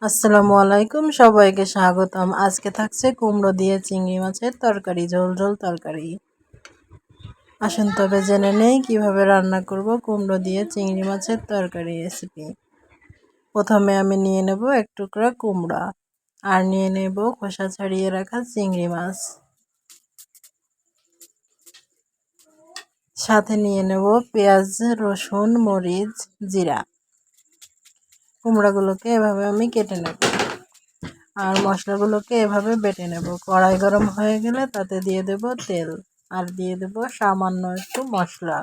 আসসালামু আলাইকুম, সবাইকে স্বাগতম। আজকে থাকছে কুমড়ো দিয়ে চিংড়ি মাছের তরকারি, ঝোল ঝোল তরকারি। আসুন তবে জেনে নেই কিভাবে রান্না করব কুমড়ো দিয়ে চিংড়ি মাছের তরকারি রেসিপি। প্রথমে আমি নিয়ে নেব এক টুকরা কুমড়া, আর নিয়ে নেব খোসা ছাড়িয়ে রাখা চিংড়ি মাছ, সাথে নিয়ে নেব পেঁয়াজ, রসুন, মরিচ, জিরা। কুমড়াগুলোকে এভাবে আমি কেটে নেব, আর মশলাগুলোকে এভাবে বেটে নেব। কড়াই গরম হয়ে গেলে তাতে দিয়ে দেব তেল, আর দিয়ে দেব সামান্য একটু মশলা।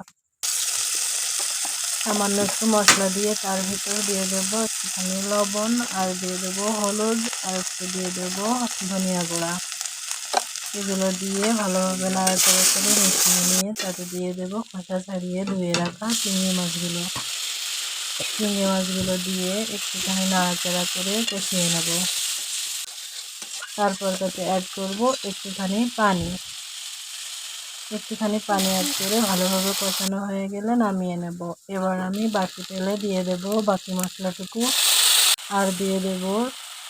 সামান্য একটু মশলা দিয়ে তার ভিতরে দিয়ে দেব একটুখানি লবণ, আর দিয়ে দেব হলুদ, আর একটু দিয়ে দেব ধনিয়া গুঁড়া। এগুলো দিয়ে ভালোভাবে নাড়াচাড়া করে মিশিয়ে নিয়ে তাতে দিয়ে দেব খোসা ছাড়িয়ে ধুয়ে রাখা চিংড়ি মাছগুলো। চিংড়ি মাছগুলো দিয়ে একটুখানি নাড়াচাড়া করে কষিয়ে নেব। তারপর তাতে অ্যাড করব একটুখানি পানি। অ্যাড করে ভালোভাবে কষানো হয়ে গেলে নামিয়ে নেব। এবার আমি বাকি তেলে দিয়ে দেব বাকি মশলাটুকু, আর দিয়ে দেব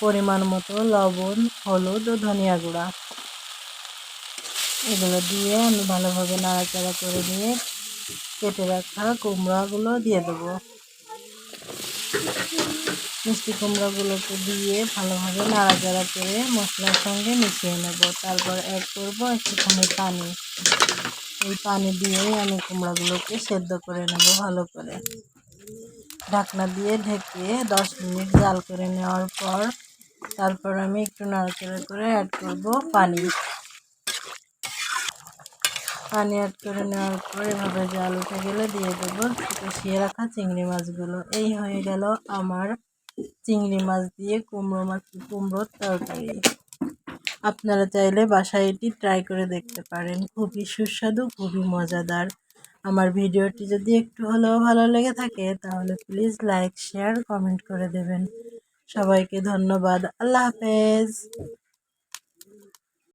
পরিমাণ মতো লবণ, হলুদ ও ধনিয়া গুঁড়া। এগুলো দিয়ে আমি ভালোভাবে নাড়াচাড়া করে নিয়ে কেটে রাখা কুমড়াগুলো দিয়ে দেবো। মিষ্টি কুমড়াগুলোকে দিয়ে ভালোভাবে নাড়াচাড়া করে মশলার সঙ্গে মিশিয়ে নেব। তারপর অ্যাড করব একটুখানি পানি। এই পানি দিয়েই আমি কুমড়াগুলোকে সেদ্ধ করে নেব ভালো করে। ঢাকনা দিয়ে ঢেকে 10 মিনিট জাল করে নেওয়ার পর তারপর আমি একটু নাড়াচাড়া করে অ্যাড করব পানি। অ্যাড করে নেওয়ার পর এভাবে জাল উঠে গেলে দিয়ে দেবো কষিয়ে রাখা চিংড়ি মাছগুলো। এই হয়ে গেল আমার চিংড়ি মাছ দিয়ে কুমড়োর তরকারি। আপনারা চাইলে বাসায় এটি ট্রাই করে দেখতে পারেন। খুবই সুস্বাদু, খুবই মজাদার। আমার ভিডিওটি যদি একটু হলেও ভালো লেগে থাকে তাহলে প্লিজ লাইক, শেয়ার, কমেন্ট করে দেবেন। সবাইকে ধন্যবাদ। আল্লাহ হাফেজ।